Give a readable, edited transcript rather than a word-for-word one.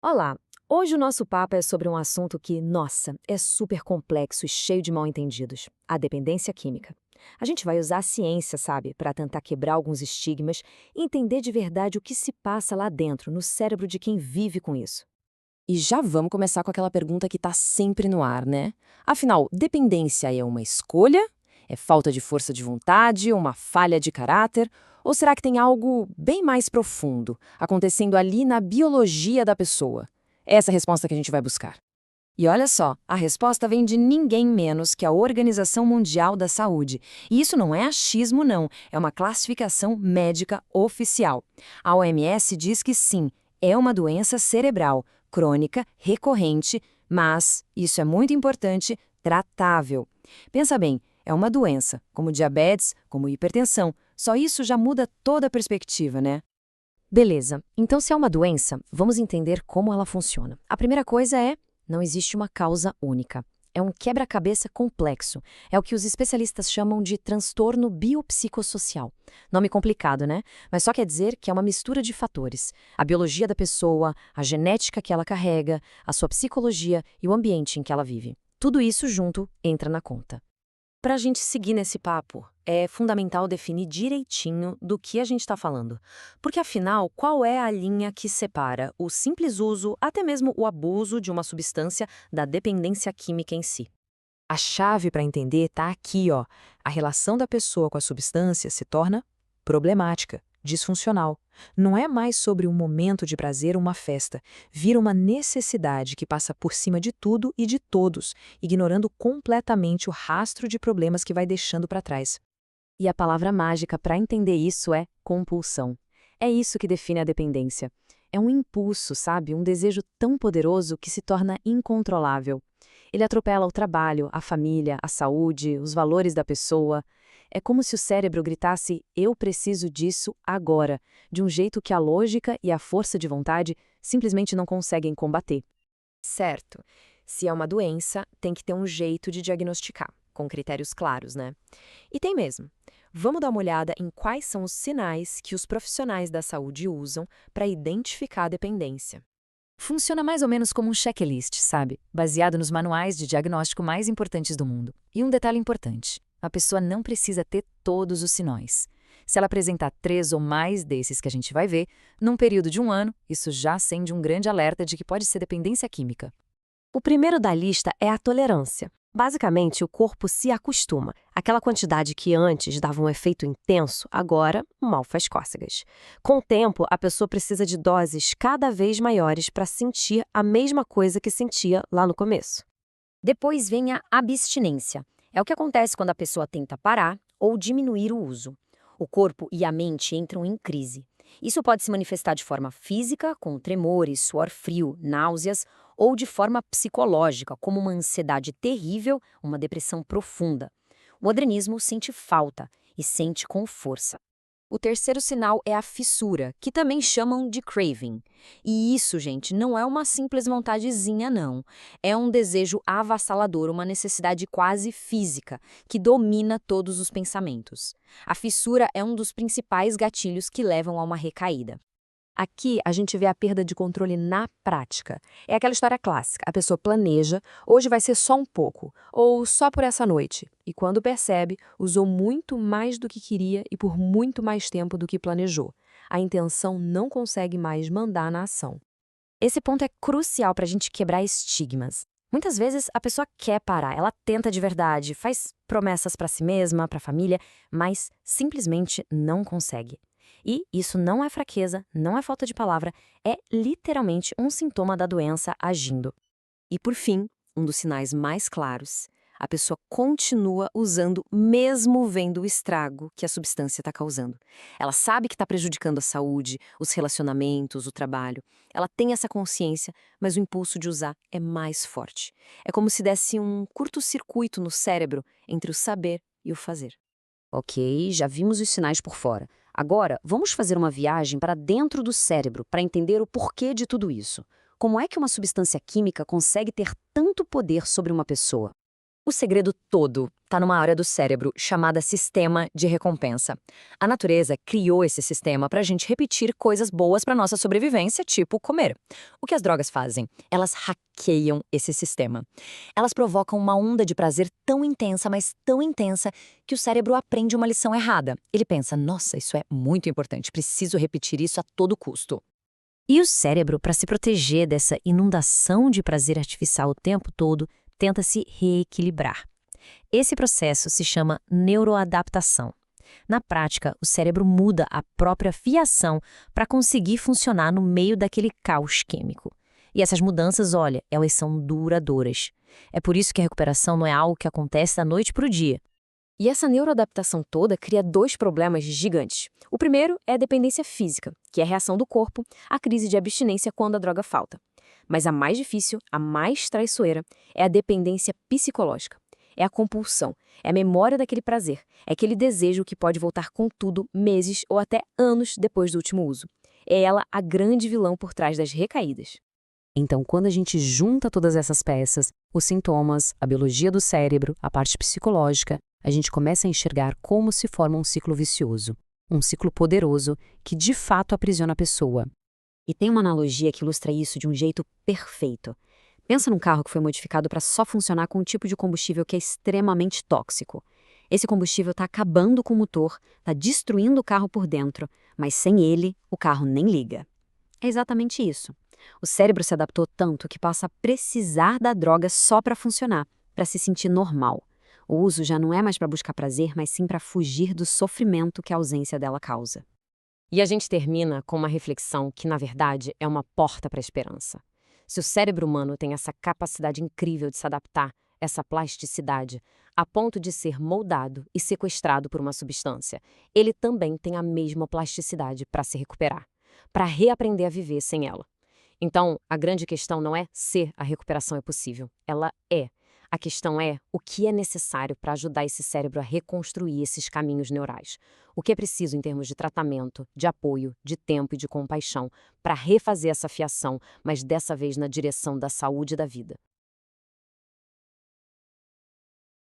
Olá! Hoje o nosso papo é sobre um assunto que, nossa, é super complexo e cheio de mal-entendidos: a dependência química. A gente vai usar a ciência, sabe, para tentar quebrar alguns estigmas e entender de verdade o que se passa lá dentro, no cérebro de quem vive com isso. E já vamos começar com aquela pergunta que está sempre no ar, né? Afinal, dependência é uma escolha? É falta de força de vontade? Uma falha de caráter? Ou será que tem algo bem mais profundo acontecendo ali na biologia da pessoa? É essa a resposta que a gente vai buscar. E olha só, a resposta vem de ninguém menos que a Organização Mundial da Saúde. E isso não é achismo, não, é uma classificação médica oficial. A OMS diz que sim, é uma doença cerebral, crônica, recorrente, mas, isso é muito importante, tratável. Pensa bem, é uma doença, como diabetes, como hipertensão. Só isso já muda toda a perspectiva, né? Beleza, então se é uma doença, vamos entender como ela funciona. A primeira coisa é: não existe uma causa única. É um quebra-cabeça complexo. É o que os especialistas chamam de transtorno biopsicossocial. Nome complicado, né? Mas só quer dizer que é uma mistura de fatores. A biologia da pessoa, a genética que ela carrega, a sua psicologia e o ambiente em que ela vive. Tudo isso junto entra na conta. Para a gente seguir nesse papo, é fundamental definir direitinho do que a gente está falando. Porque, afinal, qual é a linha que separa o simples uso, até mesmo o abuso de uma substância, da dependência química em si? A chave para entender está aqui, ó. A relação da pessoa com a substância se torna problemática, disfuncional. Não é mais sobre um momento de prazer ou uma festa. Vira uma necessidade que passa por cima de tudo e de todos, ignorando completamente o rastro de problemas que vai deixando para trás. E a palavra mágica para entender isso é compulsão. É isso que define a dependência. É um impulso, sabe? Um desejo tão poderoso que se torna incontrolável. Ele atropela o trabalho, a família, a saúde, os valores da pessoa. É como se o cérebro gritasse: eu preciso disso agora, de um jeito que a lógica e a força de vontade simplesmente não conseguem combater. Certo. Se é uma doença, tem que ter um jeito de diagnosticar, com critérios claros, né? E tem mesmo. Vamos dar uma olhada em quais são os sinais que os profissionais da saúde usam para identificar a dependência. Funciona mais ou menos como um checklist, sabe? Baseado nos manuais de diagnóstico mais importantes do mundo. E um detalhe importante: a pessoa não precisa ter todos os sinais. Se ela apresentar 3 ou mais desses que a gente vai ver, num período de 1 ano, isso já acende um grande alerta de que pode ser dependência química. O primeiro da lista é a tolerância. Basicamente, o corpo se acostuma. Aquela quantidade que antes dava um efeito intenso, agora mal faz cócegas. Com o tempo, a pessoa precisa de doses cada vez maiores para sentir a mesma coisa que sentia lá no começo. Depois vem a abstinência. É o que acontece quando a pessoa tenta parar ou diminuir o uso. O corpo e a mente entram em crise. Isso pode se manifestar de forma física, com tremores, suor frio, náuseas, ou de forma psicológica, como uma ansiedade terrível, uma depressão profunda. O organismo sente falta e sente com força. O terceiro sinal é a fissura, que também chamam de craving. E isso, gente, não é uma simples vontadezinha, não. É um desejo avassalador, uma necessidade quase física, que domina todos os pensamentos. A fissura é um dos principais gatilhos que levam a uma recaída. Aqui a gente vê a perda de controle na prática. É aquela história clássica: a pessoa planeja, hoje vai ser só um pouco, ou só por essa noite. E quando percebe, usou muito mais do que queria e por muito mais tempo do que planejou. A intenção não consegue mais mandar na ação. Esse ponto é crucial para a gente quebrar estigmas. Muitas vezes a pessoa quer parar, ela tenta de verdade, faz promessas para si mesma, para a família, mas simplesmente não consegue. E isso não é fraqueza, não é falta de palavra, é literalmente um sintoma da doença agindo. E por fim, um dos sinais mais claros: a pessoa continua usando mesmo vendo o estrago que a substância está causando. Ela sabe que está prejudicando a saúde, os relacionamentos, o trabalho. Ela tem essa consciência, mas o impulso de usar é mais forte. É como se desse um curto-circuito no cérebro entre o saber e o fazer. Ok, já vimos os sinais por fora. Agora, vamos fazer uma viagem para dentro do cérebro para entender o porquê de tudo isso. Como é que uma substância química consegue ter tanto poder sobre uma pessoa? O segredo todo está numa área do cérebro chamada sistema de recompensa. A natureza criou esse sistema para a gente repetir coisas boas para nossa sobrevivência, tipo comer. O que as drogas fazem? Elas hackeiam esse sistema. Elas provocam uma onda de prazer tão intensa, mas tão intensa, que o cérebro aprende uma lição errada. Ele pensa, nossa, isso é muito importante, preciso repetir isso a todo custo. E o cérebro, para se proteger dessa inundação de prazer artificial o tempo todo, tenta se reequilibrar. Esse processo se chama neuroadaptação. Na prática, o cérebro muda a própria fiação para conseguir funcionar no meio daquele caos químico. E essas mudanças, olha, elas são duradouras. É por isso que a recuperação não é algo que acontece da noite para o dia. E essa neuroadaptação toda cria dois problemas gigantes. O primeiro é a dependência física, que é a reação do corpo à crise de abstinência quando a droga falta. Mas a mais difícil, a mais traiçoeira, é a dependência psicológica. É a compulsão, é a memória daquele prazer, é aquele desejo que pode voltar com tudo meses ou até anos depois do último uso. É ela a grande vilã por trás das recaídas. Então, quando a gente junta todas essas peças, os sintomas, a biologia do cérebro, a parte psicológica, a gente começa a enxergar como se forma um ciclo vicioso, um ciclo poderoso que de fato aprisiona a pessoa. E tem uma analogia que ilustra isso de um jeito perfeito. Pensa num carro que foi modificado para só funcionar com um tipo de combustível que é extremamente tóxico. Esse combustível está acabando com o motor, está destruindo o carro por dentro, mas sem ele, o carro nem liga. É exatamente isso. O cérebro se adaptou tanto que passa a precisar da droga só para funcionar, para se sentir normal. O uso já não é mais para buscar prazer, mas sim para fugir do sofrimento que a ausência dela causa. E a gente termina com uma reflexão que, na verdade, é uma porta para a esperança. Se o cérebro humano tem essa capacidade incrível de se adaptar, essa plasticidade, a ponto de ser moldado e sequestrado por uma substância, ele também tem a mesma plasticidade para se recuperar, para reaprender a viver sem ela. Então, a grande questão não é se a recuperação é possível, ela é. A questão é o que é necessário para ajudar esse cérebro a reconstruir esses caminhos neurais. O que é preciso em termos de tratamento, de apoio, de tempo e de compaixão para refazer essa fiação, mas dessa vez na direção da saúde e da vida.